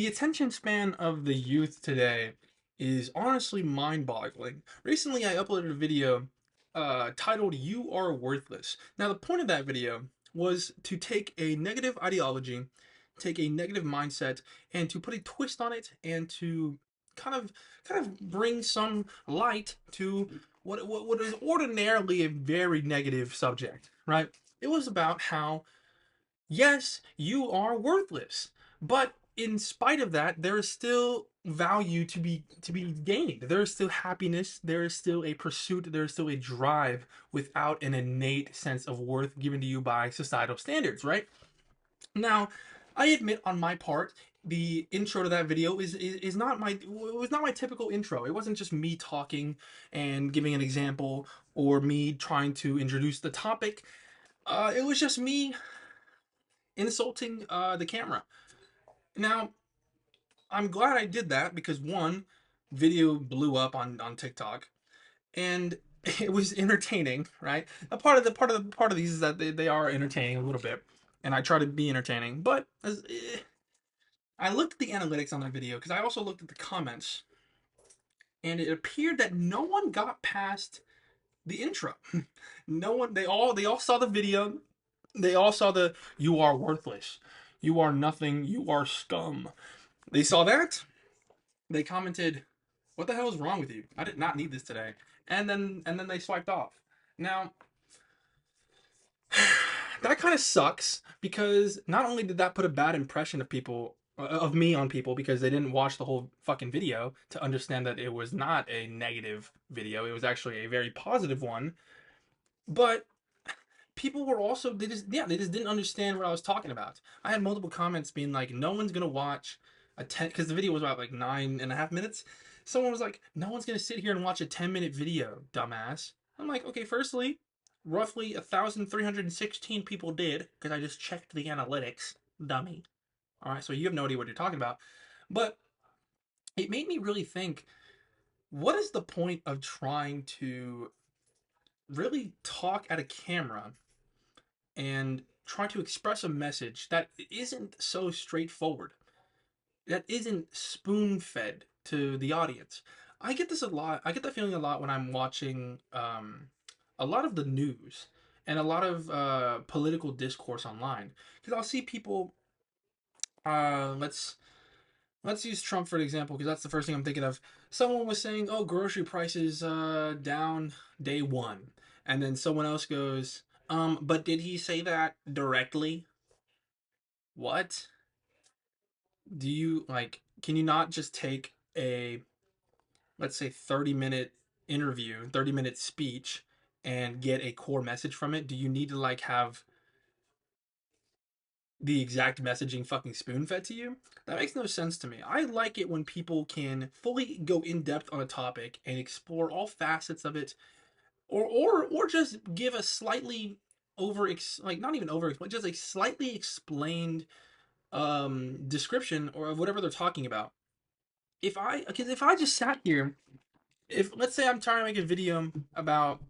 The attention span of the youth today is honestly mind-boggling. Recently, I uploaded a video titled "You Are Worthless." Now, the point of that video was to take a negative ideology, take a negative mindset, and to put a twist on it, and to kind of bring some light to what is ordinarily a very negative subject, right? It was about how yes, you are worthless. But in spite of that, there is still value to be gained. There is still happiness, there is still a pursuit, there is still a drive without an innate sense of worth given to you by societal standards, right? Now, I admit on my part, the intro to that video is not my was not my typical intro. It wasn't just me talking and giving an example or me trying to introduce the topic. It was just me insulting the camera. Now, I'm glad I did that because one, video blew up on TikTok, and it was entertaining, right? A part of these is that they are entertaining a little bit, and I try to be entertaining. But I looked at the analytics on that video because I also looked at the comments, and it appeared that no one got past the intro. No one. They all saw the video. They all saw the "you are worthless, you are nothing, you are scum." They saw that. They commented, "What the hell is wrong with you? I did not need this today." And then they swiped off. Now, that kind of sucks because not only did that put a bad impression of people of me on people because they didn't watch the whole fucking video to understand that it was not a negative video. It was actually a very positive one. But people were also they just didn't understand what I was talking about. I had multiple comments being like, no one's gonna watch a 10 because the video was about like 9.5 minutes. Someone was like, no one's gonna sit here and watch a 10-minute video, dumbass. I'm like, okay, firstly, roughly 1,316 people did because I just checked the analytics, dummy. All right, so you have no idea what you're talking about. But it made me really think, what is the point of trying to really talk at a camera and try to express a message that isn't so straightforward, that isn't spoon fed to the audience? I get this a lot. I get that feeling a lot when I'm watching a lot of the news and a lot of political discourse online. Because I'll see people. Let's use Trump for an example because that's the first thing I'm thinking of. Someone was saying, "Oh, grocery prices down day one," and then someone else goes, but did he say that directly? What? Do you like, can you not just take a, let's say, 30-minute interview, 30-minute speech and get a core message from it? Do you need to like have the exact messaging fucking spoon fed to you? That makes no sense to me. I like it when people can fully go in depth on a topic and explore all facets of it, or just give a slightly like not even over, but just a slightly explained description or of whatever they're talking about. If I just sat here, if let's say I'm trying to make a video about,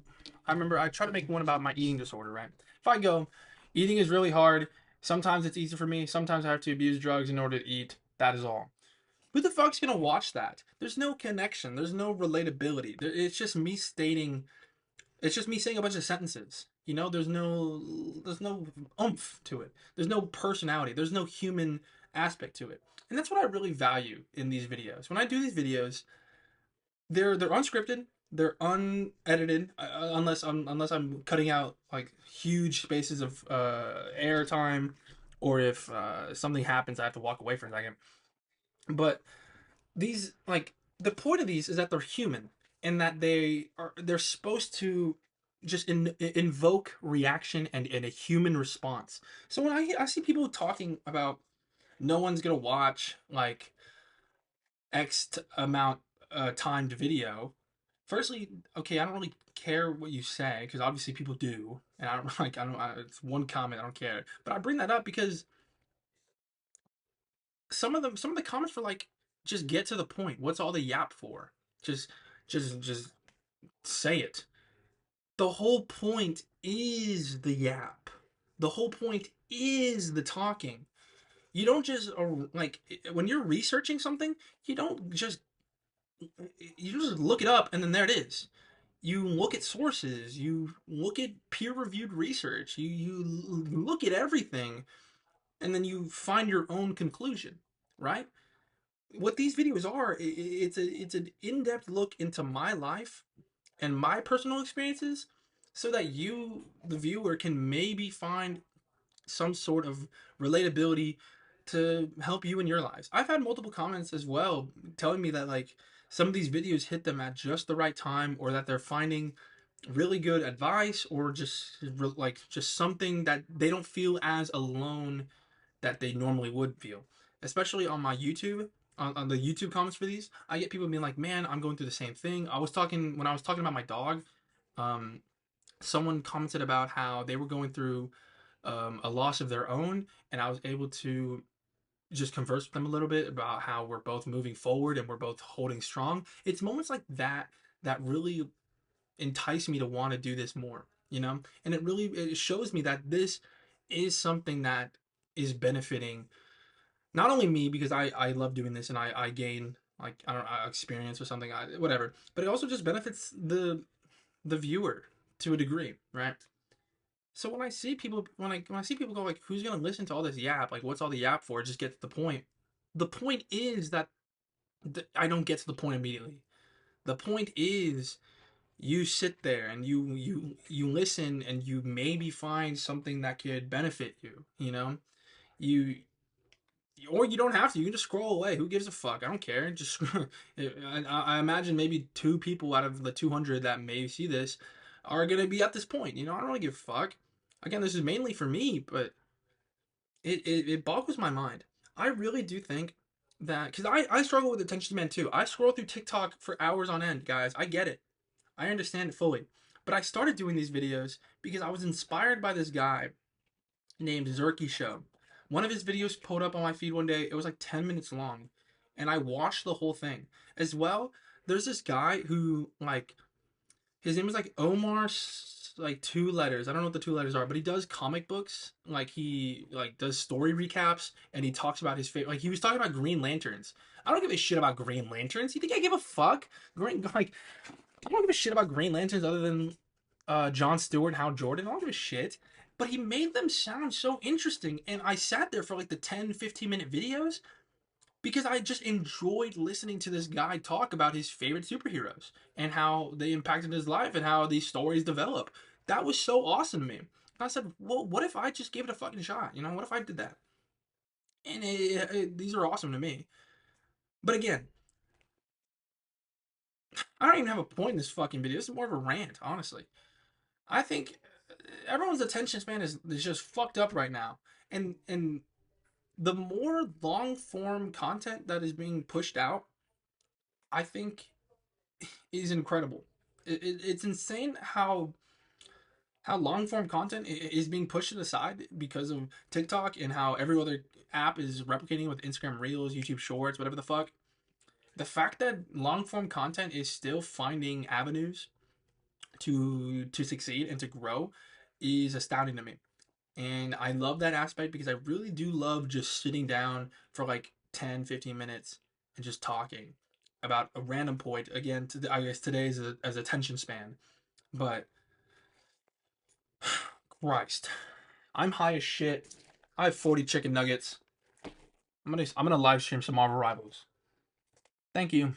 I remember I tried to make one about my eating disorder, right? If I go, eating is really hard. Sometimes it's easy for me. Sometimes I have to abuse drugs in order to eat. That is all. Who the fuck's gonna watch that? There's no connection. There's no relatability. It's just me stating. It's just me saying a bunch of sentences. You know, there's no oomph to it. There's no personality. There's no human aspect to it. And that's what I really value in these videos. When I do these videos, they're unscripted, they're unedited, unless I'm cutting out like huge spaces of air time, or if something happens, I have to walk away for a second. But these like the point of these is that they're human and that they're supposed to just invoke reaction and a human response. So when I see people talking about no one's gonna watch like amount timed video. Firstly, okay, I don't really care what you say because obviously people do, and I don't like it's one comment, I don't care. But I bring that up because some of the comments were like, just get to the point. What's all the yap for? Just just say it. The whole point is the yap. The whole point is the talking. You don't just like when you're researching something, you don't just you just look it up and then there it is. You look at sources, you look at peer-reviewed research, you look at everything, and then you find your own conclusion, right? What these videos are, it's an in-depth look into my life and my personal experiences, so that you, the viewer, can maybe find some sort of relatability to help you in your lives. I've had multiple comments as well telling me that like some of these videos hit them at just the right time, or that they're finding really good advice, or just like just something that they don't feel as alone that they normally would feel. Especially on my YouTube, on the YouTube comments for these, I get people being like, "Man, I'm going through the same thing." I was talking when I was talking about my dog. Um, Someone commented about how they were going through a loss of their own, and I was able to just converse with them a little bit about how we're both moving forward and we're both holding strong. It's moments like that that really entice me to want to do this more, you know? And it shows me that this is something that is benefiting not only me, because I love doing this and I gain like I don't know experience or something, whatever, but it also just benefits the viewer to a degree, right? So when I see people when I see people go like, who's gonna listen to all this yap? Like, what's all the yap for? Just get to the point. The point is that I don't get to the point immediately. The point is you sit there and you listen and you maybe find something that could benefit you. You know, you or you don't have to. You can just scroll away. Who gives a fuck? I don't care. Just I imagine maybe 2 people out of the 200 that may see this are gonna be at this point. You know, I don't really give a fuck. Again, this is mainly for me, but it boggles my mind. I really do think that because I struggle with attention span too. I scroll through TikTok for hours on end, guys. I get it. I understand it fully. But I started doing these videos because I was inspired by this guy named Zerky Show. One of his videos pulled up on my feed one day. It was like 10 minutes long. And I watched the whole thing. As well, there's this guy who, like, his name is like Omar, like 2 letters. I don't know what the 2 letters are, but he does comic books. Like, he, like, does story recaps, and he talks about his favorite. Like, he was talking about Green Lanterns. I don't give a shit about Green Lanterns. You think I give a fuck? Like, I don't give a shit about Green Lanterns other than John Stewart, Hal Jordan. I don't give a shit. But he made them sound so interesting. And I sat there for like the 10, 15-minute videos because I just enjoyed listening to this guy talk about his favorite superheroes and how they impacted his life and how these stories develop. That was so awesome to me. And I said, well, what if I just gave it a fucking shot? You know, what if I did that? And these are awesome to me. But again, I don't even have a point in this fucking video. This is more of a rant, honestly. I think everyone's attention span is just fucked up right now, and the more long form content that is being pushed out, I think is incredible. It's insane how long form content is being pushed aside because of TikTok and how every other app is replicating with Instagram Reels, YouTube Shorts, whatever the fuck. The fact that long form content is still finding avenues to succeed and to grow is astounding to me. And I love that aspect because I really do love just sitting down for like 10, 15 minutes and just talking about a random point. Again, I guess today is as attention span. But Christ, I'm high as shit. I have 40 chicken nuggets. I'm gonna live stream some Marvel Rivals. Thank you.